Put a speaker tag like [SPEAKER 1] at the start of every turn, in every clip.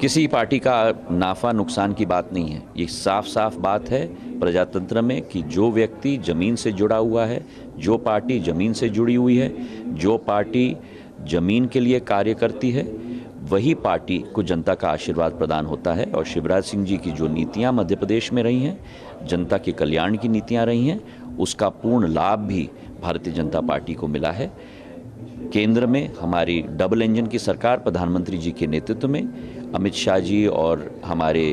[SPEAKER 1] किसी पार्टी का नाफा नुकसान की बात नहीं है। ये साफ साफ बात है प्रजातंत्र में कि जो व्यक्ति ज़मीन से जुड़ा हुआ है, जो पार्टी ज़मीन से जुड़ी हुई है, जो पार्टी ज़मीन के लिए कार्य करती है, वही पार्टी को जनता का आशीर्वाद प्रदान होता है। और शिवराज सिंह जी की जो नीतियां मध्य प्रदेश में रही हैं, जनता के कल्याण की नीतियां रही हैं, उसका पूर्ण लाभ भी भारतीय जनता पार्टी को मिला है। केंद्र में हमारी डबल इंजन की सरकार प्रधानमंत्री जी के नेतृत्व में, अमित शाह जी और हमारे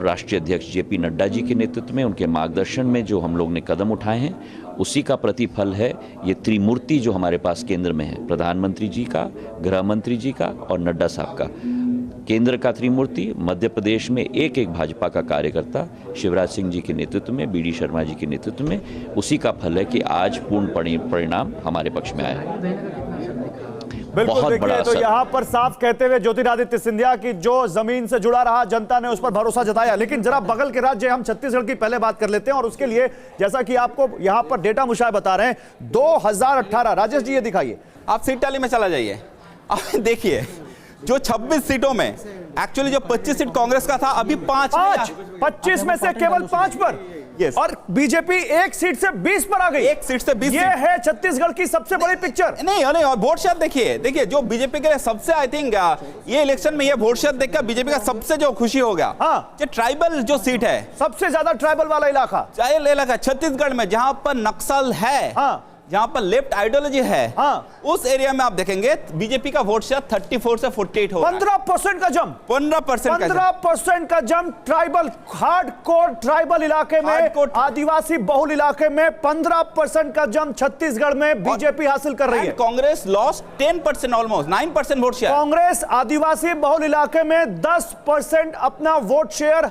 [SPEAKER 1] राष्ट्रीय अध्यक्ष जेपी नड्डा जी के नेतृत्व में, उनके मार्गदर्शन में जो हम लोग ने कदम उठाए हैं, उसी का प्रतिफल है ये त्रिमूर्ति जो हमारे पास केंद्र में है, प्रधानमंत्री जी का, गृह मंत्री जी का और नड्डा साहब का। केंद्र का त्रिमूर्ति, मध्य प्रदेश में एक एक भाजपा का कार्यकर्ता शिवराज सिंह जी के नेतृत्व में, बी डी शर्मा जी के नेतृत्व में, उसी का फल है कि आज पूर्ण परिणाम हमारे पक्ष में आया है।
[SPEAKER 2] बिल्कुल, देखिए तो यहाँ पर साफ कहते हुए ज्योतिरादित्य सिंधिया की जो जमीन से जुड़ा रहा, जनता ने उस पर भरोसा जताया। लेकिन जरा बगल के राज्य हम छत्तीसगढ़ की पहले बात कर लेते हैं, और उसके लिए जैसा कि आपको यहाँ पर डेटा मुशाह बता रहे हैं, 2018, राजेश जी ये दिखाइए,
[SPEAKER 3] आप सीट टैली में चला जाइए, आप देखिए जो 26 सीटों में एक्चुअली जो 25 सीट कांग्रेस का था, अभी
[SPEAKER 2] 25 में से केवल 5 पर।
[SPEAKER 3] Yes.
[SPEAKER 2] और बीजेपी एक सीट से 20 पर आ गई।
[SPEAKER 3] एक सीट से 20।
[SPEAKER 2] ये है छत्तीसगढ़ की सबसे बड़ी पिक्चर।
[SPEAKER 3] नहीं, और वोट शेयर देखिए जो बीजेपी के लिए सबसे, आई थिंक ये इलेक्शन में ये वोट शेयर देखकर बीजेपी का सबसे जो खुशी हो गया,
[SPEAKER 2] हाँ,
[SPEAKER 3] ये ट्राइबल जो सीट है,
[SPEAKER 2] सबसे ज्यादा ट्राइबल वाला इलाका
[SPEAKER 3] छत्तीसगढ़ में, जहां पर नक्सल है,
[SPEAKER 2] हाँ,
[SPEAKER 3] जहां पर लेफ्ट आइडियोलॉजी है,
[SPEAKER 2] हाँ,
[SPEAKER 3] उस एरिया में आप देखेंगे बीजेपी का वोट शेयर 34 से 48 हो
[SPEAKER 2] 15% का जंप,
[SPEAKER 3] 15%
[SPEAKER 2] का जंप ट्राइबल, हार्डकोर ट्राइबल इलाके में, आदिवासी बहुल इलाके में 15% का जंप छत्तीसगढ़ में बीजेपी हासिल कर रही है।
[SPEAKER 3] Congress lost 10%, almost 9% vote share.
[SPEAKER 2] Congress आदिवासी बहुल इलाके में 10% अपना वोट शेयर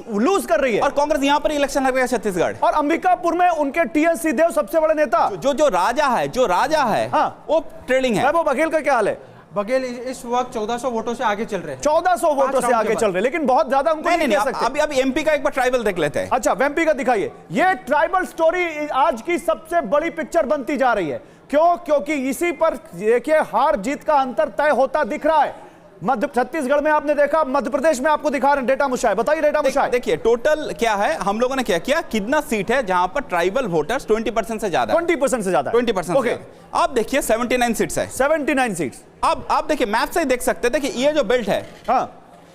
[SPEAKER 2] लूज कर रही है।
[SPEAKER 3] और कांग्रेस यहां पर इलेक्शन लग रहा है छत्तीसगढ़।
[SPEAKER 2] और अंबिकापुर में उनके टीएन सिंहदेव सबसे बड़े नेता,
[SPEAKER 3] जो राजा है,
[SPEAKER 2] हाँ,
[SPEAKER 3] वो ट्रेलिंग है।
[SPEAKER 2] वो बघेल का क्या हाल है?
[SPEAKER 4] बघेल इस वक्त 1400 वोटों से आगे चल रहे हैं।
[SPEAKER 2] 1400 वोटों से आगे चल रहे हैं, लेकिन बहुत ज्यादा उनको नहीं कह सकते।
[SPEAKER 3] अभी एमपी का एक बार ट्राइबल देख लेते हैं।
[SPEAKER 2] अच्छा, एमपी का दिखाइए। ये ट्राइबल स्टोरी आज की सबसे बड़ी पिक्चर बनती जा रही है। क्यों? क्योंकि इसी पर देखिए हार जीत का अंतर तय होता दिख रहा है। मध्य छत्तीसगढ़ में आपने देखा, मध्य प्रदेश में आपको दिखा रहे हैं डेटा मुशाह, बताइए डेटा मुशाह।
[SPEAKER 3] देखिए टोटल क्या है, हम लोगों ने क्या किया, कितना सीट है जहां पर ट्राइबल वोटर्स 20% से ज्यादा,
[SPEAKER 2] 20% से ज्यादा,
[SPEAKER 3] 20%।
[SPEAKER 2] ओके,
[SPEAKER 3] आप देखिए 79 सीट्स है,
[SPEAKER 2] 79 सीट्स।
[SPEAKER 3] अब आप देखिए मैप से ही देख सकते थे कि ये जो बेल्ट है,
[SPEAKER 2] हाँ,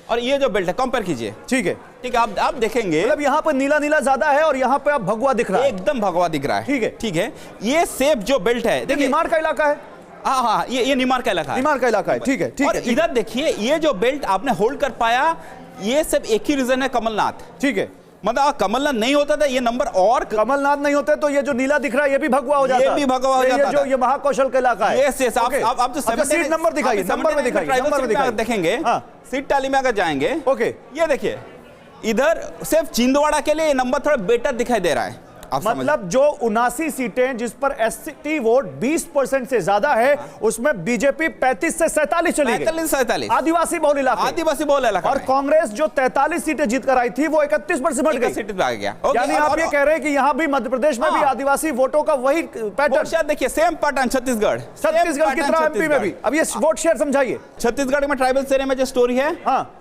[SPEAKER 3] और ये जो बेल्ट है, कंपेयर कीजिए।
[SPEAKER 2] ठीक है,
[SPEAKER 3] ठीक है, आप देखेंगे
[SPEAKER 2] मतलब यहाँ पर नीला नीला ज्यादा है और यहाँ पे अब भगवा दिख रहा है,
[SPEAKER 3] एकदम भगवा दिख रहा है।
[SPEAKER 2] ठीक है,
[SPEAKER 3] ठीक है, ये सेफ जो बेल्ट है, देखिए
[SPEAKER 2] निमाड़ का इलाका है।
[SPEAKER 3] हाँ, ये निमाड़ का इलाका है,
[SPEAKER 2] निमाड़ का इलाका है, ठीक है, ठीक
[SPEAKER 3] और
[SPEAKER 2] है।
[SPEAKER 3] इधर देखिए ये जो बेल्ट आपने होल्ड कर पाया, ये सब एक ही रीजन है, कमलनाथ।
[SPEAKER 2] ठीक है,
[SPEAKER 3] मतलब कमलनाथ नहीं होता था ये नंबर, और
[SPEAKER 2] कमलनाथ नहीं होते तो ये जो नीला दिख रहा है ये भी भगवा हो जाता,
[SPEAKER 3] ये भी भगवा हो जाता,
[SPEAKER 2] जो ये महाकौशल का इलाका है।
[SPEAKER 3] यस, आप जो
[SPEAKER 2] सीट नंबर दिखाइए, नंबर में दिखाइए,
[SPEAKER 3] देखेंगे सीट टैली में अगर जाएंगे,
[SPEAKER 2] ओके,
[SPEAKER 3] ये देखिए इधर सिर्फ छिंदवाड़ा के लिए ये नंबर थोड़ा बेटर दिखाई दे रहा है।
[SPEAKER 2] मतलब जो 79 सीटें जिस पर एसटी वोट 20% से ज्यादा है, उसमें बीजेपी 35 से 47 चली गई,
[SPEAKER 3] 47
[SPEAKER 2] आदिवासी बहुल इलाका, और कांग्रेस जो 43 सीटें जीत कर आई थी वो 31 पर सिमट गई,
[SPEAKER 3] सीट आ गया।
[SPEAKER 2] यानी आप ये कह रहे हैं कि यहाँ भी मध्य प्रदेश में भी आदिवासी वोटों का वही पैटर्न,
[SPEAKER 3] देखिए सेम पैटर्न छत्तीसगढ़
[SPEAKER 2] की तरह एमपी में भी। अब ये वोट शेयर समझाइए,
[SPEAKER 3] छत्तीसगढ़ में ट्राइबल एरिया में जो स्टोरी है,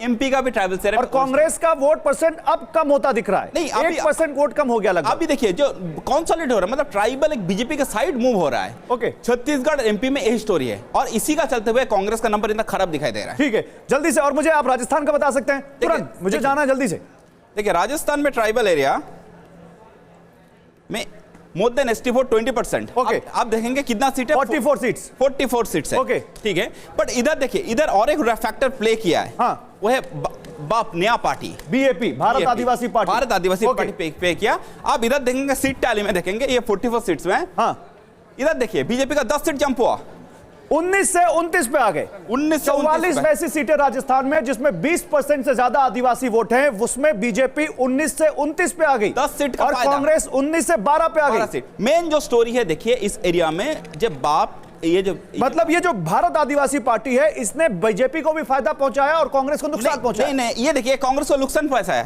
[SPEAKER 3] एमपी का भी ट्राइबल एरिया,
[SPEAKER 2] और कांग्रेस का वोट परसेंट अब कम होता दिख रहा है,
[SPEAKER 3] नहीं
[SPEAKER 2] 1% वोट कम हो गया लगभग।
[SPEAKER 3] अभी देखिए जो कंसोलिडेट हो रहा है, मतलब ट्राइबल एक बीजेपी के साइड मूव हो रहा है।
[SPEAKER 2] ओके,
[SPEAKER 3] छत्तीसगढ़ एमपी में यही स्टोरी है, और इसी का चलते हुए कांग्रेस का नंबर इतना खराब दिखाई दे रहा है।
[SPEAKER 2] ठीक है, जल्दी से, और मुझे आप राजस्थान का बता सकते हैं तुरंत, मुझे जाना है जल्दी से।
[SPEAKER 3] देखिए राजस्थान में ट्राइबल एरिया में more than ST vote 20%।
[SPEAKER 2] Okay,
[SPEAKER 3] आप देखेंगे कितना सीट है, 44 सीट्स है।
[SPEAKER 2] ओके,
[SPEAKER 3] ठीक है, बट इधर देखिए, इधर और एक फैक्टर प्ले किया है, वो है बाप नया पार्टी,
[SPEAKER 2] बीएपी, भारत आदिवासी पार्टी
[SPEAKER 3] पे किया। आप इधर देखेंगे सीट टैली में देखेंगे ये 44 सीट्स में, इधर देखिए बीजेपी का 10 सीट जंप हुआ,
[SPEAKER 2] 19 से 29 पे आ गए। 44 वैसी सीटें राजस्थान में जिसमें 20% से ज्यादा आदिवासी वोट हैं, उसमें बीजेपी 19 से 29 पे आ गई,
[SPEAKER 3] 10 सीट का,
[SPEAKER 2] और कांग्रेस 19 से 12 पे आ गई।
[SPEAKER 3] मेन जो स्टोरी है देखिए इस एरिया में, जब बाप ये जो
[SPEAKER 2] मतलब ये जो भारत आदिवासी पार्टी है, इसने बीजेपी को भी फायदा पहुंचाया और कांग्रेस को नुकसान पहुंचाया।
[SPEAKER 3] नहीं, ये देखिए कांग्रेस को नुकसान पहुंचाया,